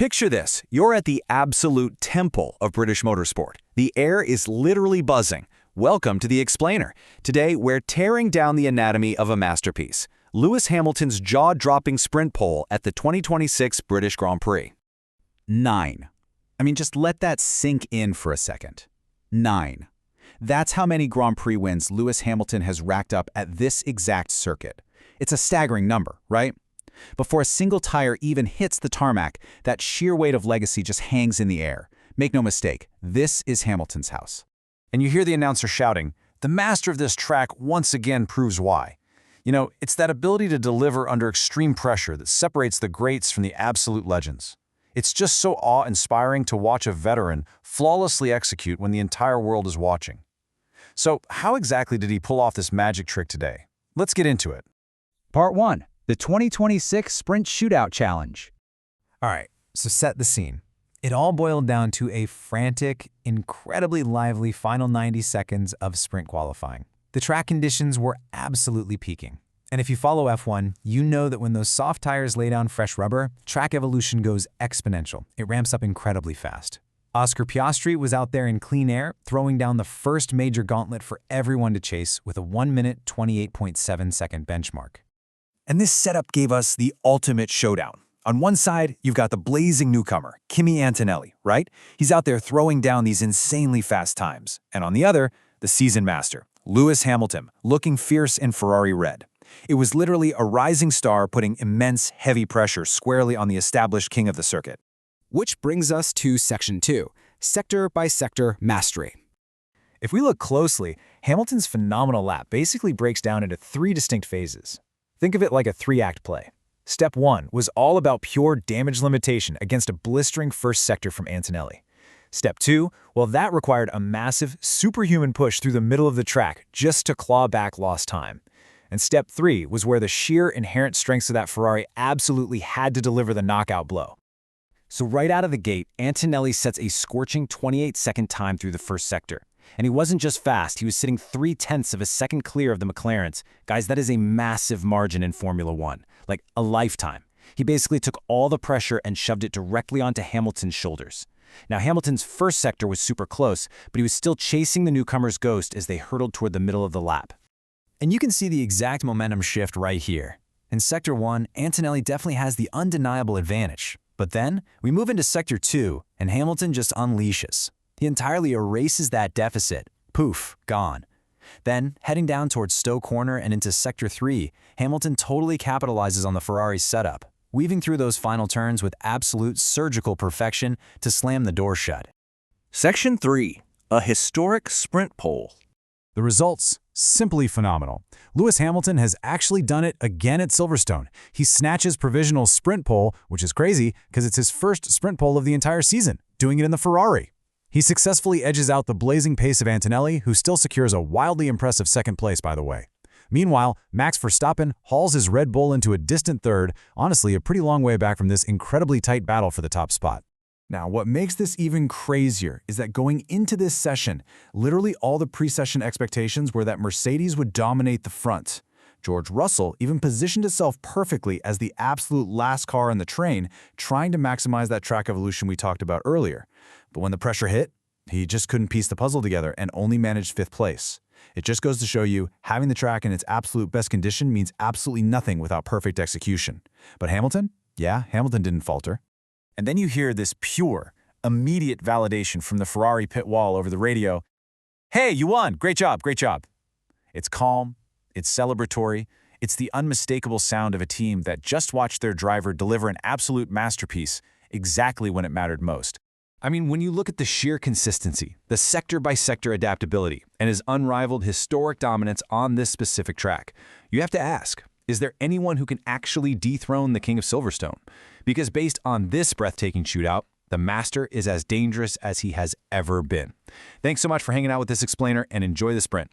Picture this, you're at the absolute temple of British motorsport. The air is literally buzzing. Welcome to The Explainer. Today, we're tearing down the anatomy of a masterpiece, Lewis Hamilton's jaw-dropping sprint pole at the 2026 British Grand Prix. 9. Just let that sink in for a second. 9. That's how many Grand Prix wins Lewis Hamilton has racked up at this exact circuit. It's a staggering number, right? Before a single tire even hits the tarmac, that sheer weight of legacy just hangs in the air. Make no mistake, this is Hamilton's house. And you hear the announcer shouting, "The master of this track once again proves why." It's that ability to deliver under extreme pressure that separates the greats from the absolute legends. It's just so awe-inspiring to watch a veteran flawlessly execute when the entire world is watching. So, how exactly did he pull off this magic trick today? Let's get into it. Part 1. The 2026 Sprint Shootout Challenge. All right, so set the scene. It all boiled down to a frantic, incredibly lively final 90 seconds of sprint qualifying. The track conditions were absolutely peaking. And if you follow F1, you know that when those soft tires lay down fresh rubber, track evolution goes exponential. It ramps up incredibly fast. Oscar Piastri was out there in clean air, throwing down the first major gauntlet for everyone to chase with a 1-minute 28.7-second benchmark. And this setup gave us the ultimate showdown. On one side, you've got the blazing newcomer, Kimi Antonelli, right? He's out there throwing down these insanely fast times. And on the other, the seasoned master, Lewis Hamilton, looking fierce in Ferrari red. It was literally a rising star putting immense, heavy pressure squarely on the established king of the circuit. Which brings us to Section 2, Sector-by-Sector Mastery. If we look closely, Hamilton's phenomenal lap basically breaks down into 3 distinct phases. Think of it like a 3-act play. Step 1 was all about pure damage limitation against a blistering first sector from Antonelli. Step 2, well, that required a massive, superhuman push through the middle of the track just to claw back lost time. And Step 3 was where the sheer inherent strengths of that Ferrari absolutely had to deliver the knockout blow. So right out of the gate, Antonelli sets a scorching 28-second time through the first sector. And he wasn't just fast, he was sitting 0.3 of a second clear of the McLarens. Guys, that is a massive margin in Formula One, like a lifetime. He basically took all the pressure and shoved it directly onto Hamilton's shoulders. Now, Hamilton's first sector was super close, but he was still chasing the newcomer's ghost as they hurtled toward the middle of the lap. And you can see the exact momentum shift right here. In Sector 1, Antonelli definitely has the undeniable advantage. But then, we move into Sector 2, and Hamilton just unleashes. He entirely erases that deficit. Poof, gone. Then, heading down towards Stowe Corner and into Sector 3, Hamilton totally capitalizes on the Ferrari's setup, weaving through those final turns with absolute surgical perfection to slam the door shut. Section 3, a historic sprint pole. The results, simply phenomenal. Lewis Hamilton has actually done it again at Silverstone. He snatches provisional sprint pole, which is crazy because it's his first sprint pole of the entire season, doing it in the Ferrari. He successfully edges out the blazing pace of Antonelli, who still secures a wildly impressive second place, by the way. Meanwhile, Max Verstappen hauls his Red Bull into a distant third, honestly a pretty long way back from this incredibly tight battle for the top spot. Now, what makes this even crazier is that going into this session, literally all the pre-session expectations were that Mercedes would dominate the front. George Russell even positioned itself perfectly as the absolute last car in the train, trying to maximize that track evolution we talked about earlier. But when the pressure hit, he just couldn't piece the puzzle together and only managed 5th place. It just goes to show you, having the track in its absolute best condition means absolutely nothing without perfect execution. But Hamilton? Yeah, Hamilton didn't falter. And then you hear this pure, immediate validation from the Ferrari pit wall over the radio. "Hey, you won! Great job, great job!" It's calm, it's celebratory, it's the unmistakable sound of a team that just watched their driver deliver an absolute masterpiece exactly when it mattered most. When you look at the sheer consistency, the sector-by-sector adaptability, and his unrivaled historic dominance on this specific track, you have to ask, is there anyone who can actually dethrone the King of Silverstone? Because based on this breathtaking shootout, the master is as dangerous as he has ever been. Thanks so much for hanging out with this explainer and enjoy the sprint.